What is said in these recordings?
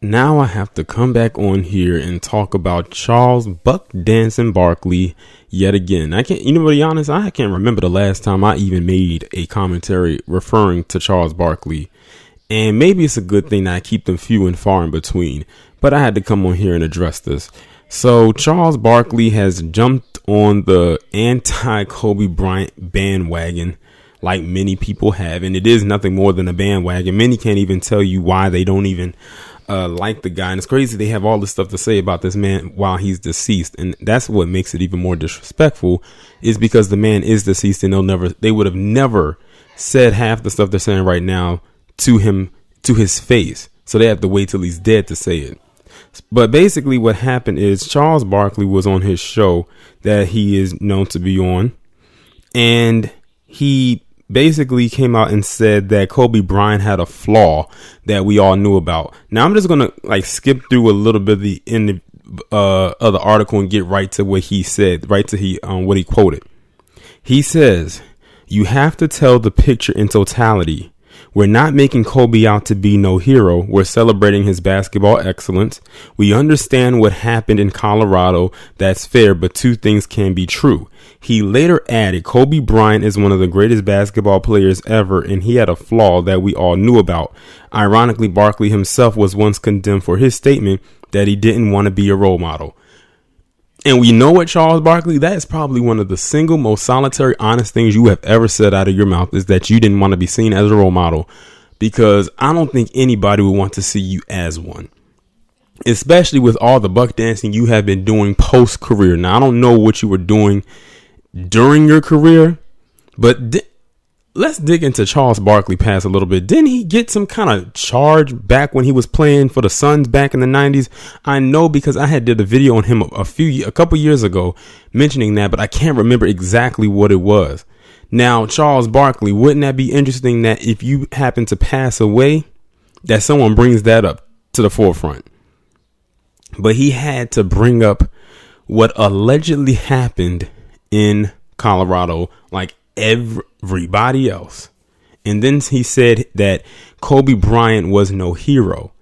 Now I have to come back on here and talk about Charles Buck Dancin Barkley yet again. I can't, to be honest, I can't remember the last time I even made a commentary referring to Charles Barkley. And maybe it's a good thing that I keep them few and far in between, but I had to come on here and address this. So Charles Barkley has jumped on the anti-Kobe Bryant bandwagon like many people have, and it is nothing more than a bandwagon. Many can't even tell you why they don't even like the guy, and it's crazy they have all this stuff to say about this man while he's deceased, and that's what makes it even more disrespectful, is because the man is deceased, and they would have never said half the stuff they're saying right now to him, to his face, so they have to wait till he's dead to say it. But basically what happened is Charles Barkley was on his show that he is known to be on, and he basically came out and said that Kobe Bryant had a flaw that we all knew about. Now I'm just gonna skip through a little bit of the article and get right to what he said, right to what he quoted. He says, "You have to tell the picture in totality. We're not making Kobe out to be no hero. We're celebrating his basketball excellence. We understand what happened in Colorado. That's fair, but two things can be true." He later added, "Kobe Bryant is one of the greatest basketball players ever, and he had a flaw that we all knew about." Ironically, Barkley himself was once condemned for his statement that he didn't want to be a role model. And we know what, Charles Barkley, that is probably one of the single most solitary, honest things you have ever said out of your mouth, is that you didn't want to be seen as a role model, because I don't think anybody would want to see you as one, especially with all the buck dancing you have been doing post career. Now, I don't know what you were doing during your career, but let's dig into Charles Barkley past a little bit. Didn't he get some kind of charge back when he was playing for the Suns back in the 90s? I know, because I had did a video on him a couple years ago mentioning that, but I can't remember exactly what it was. Now, Charles Barkley, wouldn't that be interesting that if you happen to pass away, that someone brings that up to the forefront? But he had to bring up what allegedly happened in Colorado, like everybody else. And then he said that Kobe Bryant was no hero.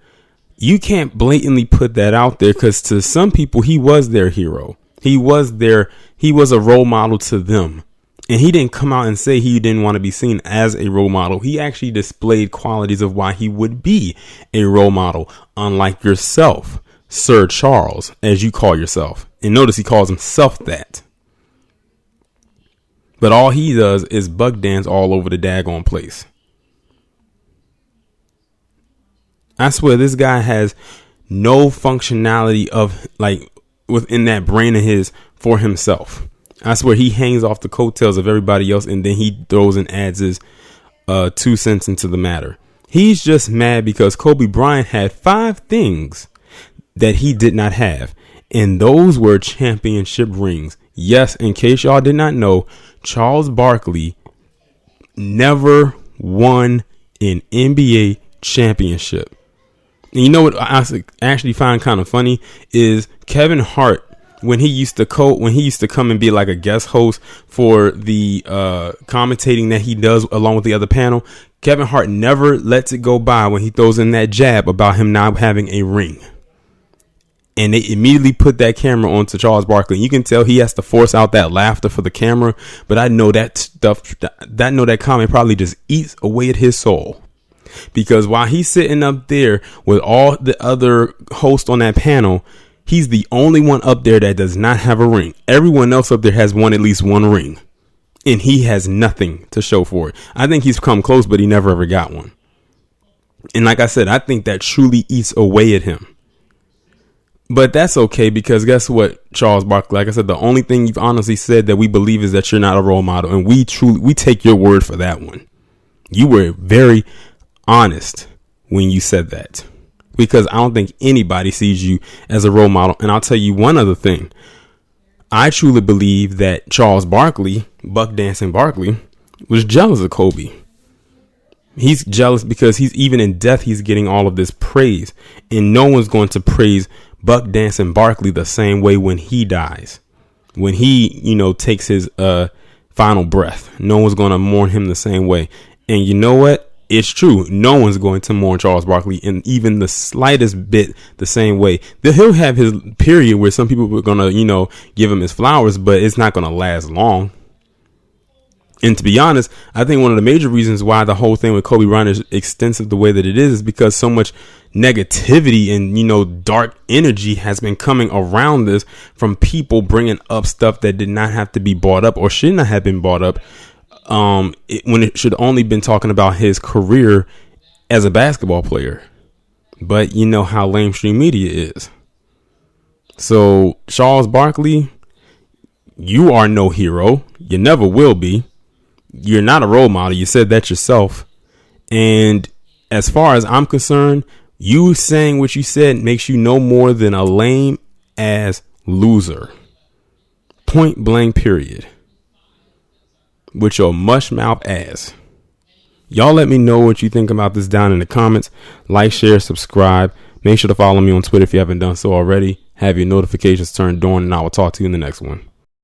You can't blatantly put that out there, because to some people he was their hero. He was a role model to them. And he didn't come out and say he didn't want to be seen as a role model. He actually displayed qualities of why he would be a role model, unlike yourself, Sir Charles, as you call yourself. And notice he calls himself that. But all he does is buck dance all over the daggone place. I swear this guy has no functionality of within that brain of his for himself. I swear he hangs off the coattails of everybody else, and then he throws and adds his 2 cents into the matter. He's just mad because Kobe Bryant had 5 things that he did not have, and those were championship rings. Yes, in case y'all did not know, Charles Barkley never won an NBA championship. And you know what I actually find kind of funny is Kevin Hart, when he used to come and be like a guest host for the commentating that he does along with the other panel, Kevin Hart never lets it go by when he throws in that jab about him not having a ring. And they immediately put that camera onto Charles Barkley. You can tell he has to force out that laughter for the camera. But I know that comment probably just eats away at his soul. Because while he's sitting up there with all the other hosts on that panel, he's the only one up there that does not have a ring. Everyone else up there has won at least one ring. And he has nothing to show for it. I think he's come close, but he never ever got one. And like I said, I think that truly eats away at him. But that's okay, because guess what, Charles Barkley? Like I said, the only thing you've honestly said that we believe is that you're not a role model. And we take your word for that one. You were very honest when you said that, because I don't think anybody sees you as a role model. And I'll tell you one other thing. I truly believe that Charles Barkley, Buck Dancin Barkley, was jealous of Kobe. He's jealous because he's even in death, he's getting all of this praise, and no one's going to praise Buck Dancin Barkley the same way when he dies, when he, takes his final breath. No one's going to mourn him the same way. And you know what? it's true. No one's going to mourn Charles Barkley in even the slightest bit the same way. He'll have his period where some people are going to, give him his flowers, but it's not going to last long. And to be honest, I think one of the major reasons why the whole thing with Kobe Bryant is extensive the way that it is because so much negativity and, dark energy has been coming around this from people bringing up stuff that did not have to be brought up or should not have been brought up. When it should only been talking about his career as a basketball player. But you know how lamestream media is. So Charles Barkley, you are no hero. You never will be. You're not a role model. You said that yourself. And as far as I'm concerned, you saying what you said makes you no more than a lame ass loser. Point blank, period. With your mush mouth ass. Y'all let me know what you think about this down in the comments. Like, share, subscribe. Make sure to follow me on Twitter if you haven't done so already. Have your notifications turned on, and I will talk to you in the next one.